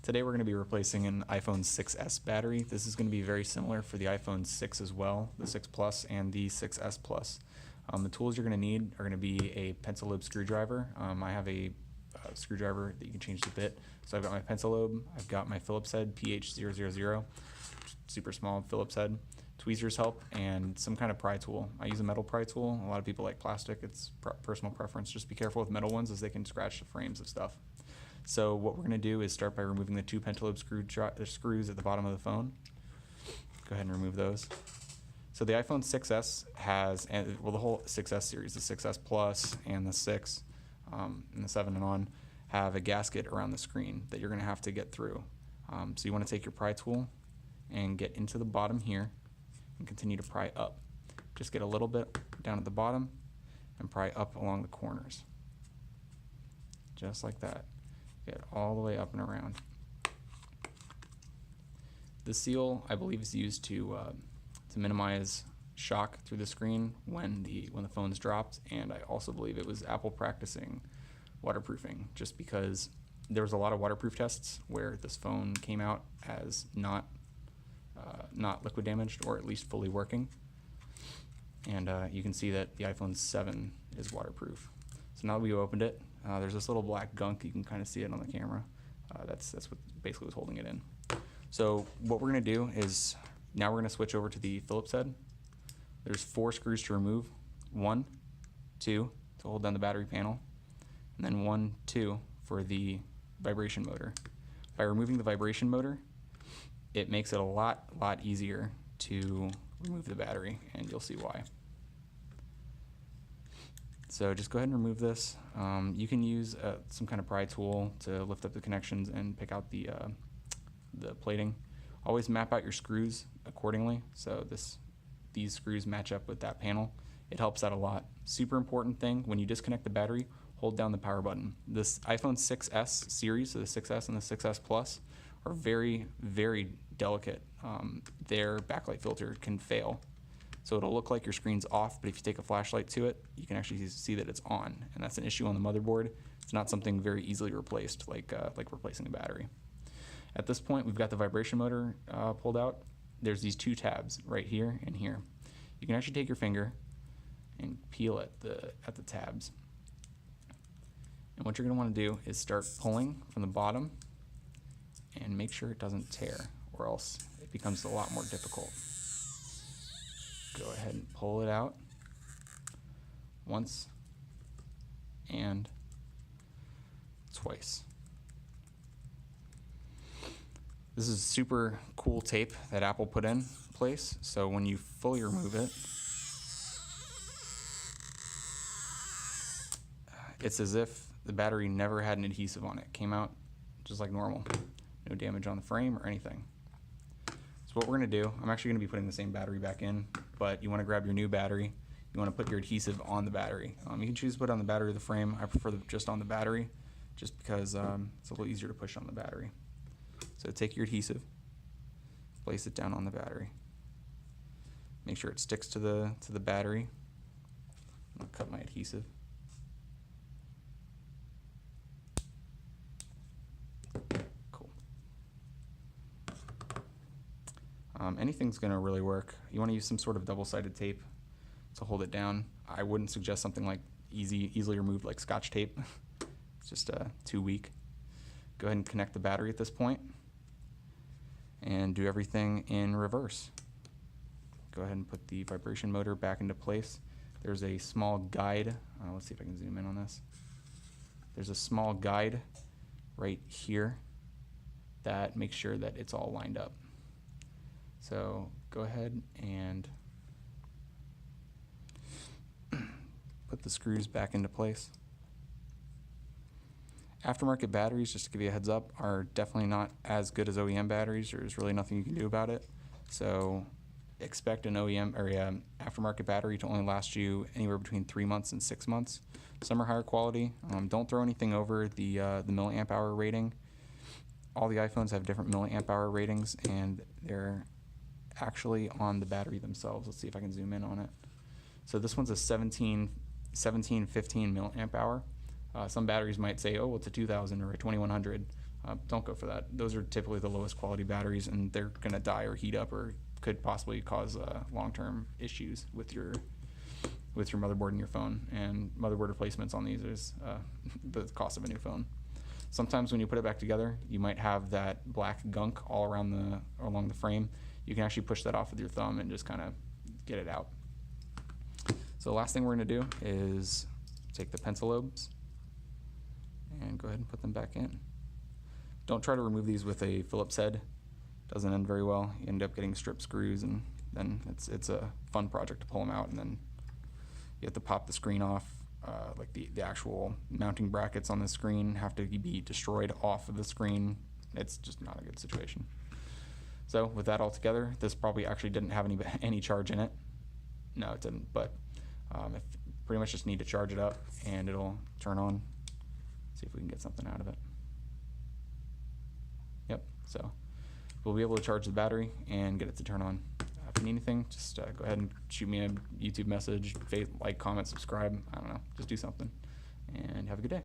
Today we're going to be replacing an iPhone 6s battery. This is going to be very similar for the iPhone 6 as well, the 6 Plus and the 6s Plus. The tools you're going to need are going to be a pencil lobe screwdriver. I have a screwdriver that you can change the bit. So I've got my pencil lobe, I've got my Phillips head PH000, super small Phillips head. Tweezers help, and some kind of pry tool. I use a metal pry tool. A lot of people like plastic. It's personal preference. Just be careful with metal ones, as they can scratch the frames of stuff. So what we're going to do is start by removing the two pentalobe screws at the bottom of the phone. Go ahead and remove those. So the iPhone 6s has, well, the whole 6s series, the 6s Plus and the 6 and the 7 and on, have a gasket around the screen that you're going to have to get through. So you want to take your pry tool and get into the bottom here and continue to pry up. Just get a little bit down at the bottom and pry up along the corners. Just like that. Get all the way up and around. The seal, I believe, is used to minimize shock through the screen when the phone's dropped, and I also believe it was Apple practicing waterproofing, just because there was a lot of waterproof tests where this phone came out as not liquid damaged, or at least fully working. And you can see that the iPhone 7 is waterproof. So now that we've opened it, there's this little black gunk. You can kind of see it on the camera. That's what basically was holding it in. So what we're going to do is, now we're going to switch over to the Phillips head. There's 4 screws to remove. 1, 2 to hold down the battery panel, and then 1, 2 for the vibration motor. By removing the vibration motor, it makes it a lot easier to remove the battery, and you'll see why. So just go ahead and remove this. You can use some kind of pry tool to lift up the connections and pick out the plating. Always map out your screws accordingly, so these screws match up with that panel. It helps out a lot. Super important thing, when you disconnect the battery, hold down the power button. This iPhone 6s series, so the 6s and the 6s Plus, are very, very delicate. Their backlight filter can fail. So it'll look like your screen's off, but if you take a flashlight to it, you can actually see that it's on, and that's an issue on the motherboard. It's not something very easily replaced, like replacing a battery. At this point, we've got the vibration motor pulled out. There's these 2 tabs right here and here. You can actually take your finger and peel at the tabs. And what you're going to want to do is start pulling from the bottom and make sure it doesn't tear, or else it becomes a lot more difficult. Go ahead and pull it out once and twice. This is super cool tape that Apple put in place, so when you fully remove it, it's as if the battery never had an adhesive on it. Came out just like normal. No damage on the frame or anything. So what we're going to do, I'm actually going to be putting the same battery back in, but you want to grab your new battery. You want to put your adhesive on the battery. You can choose to put it on the battery or the frame. I prefer just on the battery, just because it's a little easier to push on the battery. So take your adhesive, place it down on the battery. Make sure it sticks to the battery. I'll cut my adhesive. Anything's going to really work. You want to use some sort of double-sided tape to hold it down. I wouldn't suggest something like easily removed like Scotch tape. It's just too weak. Go ahead and connect the battery at this point and do everything in reverse. Go ahead and put the vibration motor back into place. There's a small guide. Let's see if I can zoom in on this. There's a small guide right here that makes sure that it's all lined up. So go ahead and put the screws back into place. Aftermarket batteries, just to give you a heads up, are definitely not as good as OEM batteries. There's really nothing you can do about it. So expect an OEM or aftermarket battery to only last you anywhere between 3 months and 6 months. Some are higher quality. Don't throw anything over the milliamp hour rating. All the iPhones have different milliamp hour ratings, and they're actually on the battery themselves. Let's see if I can zoom in on it. So this one's a 15 milliamp hour. Some batteries might say, oh, it's a 2000 or a 2100. Don't go for that. Those are typically the lowest quality batteries, and they're going to die or heat up or could possibly cause long-term issues with your motherboard and your phone. And motherboard replacements on these is the cost of a new phone. Sometimes when you put it back together, you might have that black gunk all around along the frame. You can actually push that off with your thumb and just kind of get it out. So the last thing we're going to do is take the pencil lobes and go ahead and put them back in. Don't try to remove these with a Phillips head. Doesn't end very well. You end up getting strip screws, and then it's a fun project to pull them out, and then you have to pop the screen off. Like the actual mounting brackets on the screen have to be destroyed off of the screen. It's just not a good situation. So with that all together, this probably actually didn't have any charge in it. No, it didn't, but if pretty much just need to charge it up and it'll turn on. See if we can get something out of it. Yep, so we'll be able to charge the battery and get it to turn on. If you need anything, just go ahead and shoot me a YouTube message, like, comment, subscribe. I don't know, just do something. And have a good day.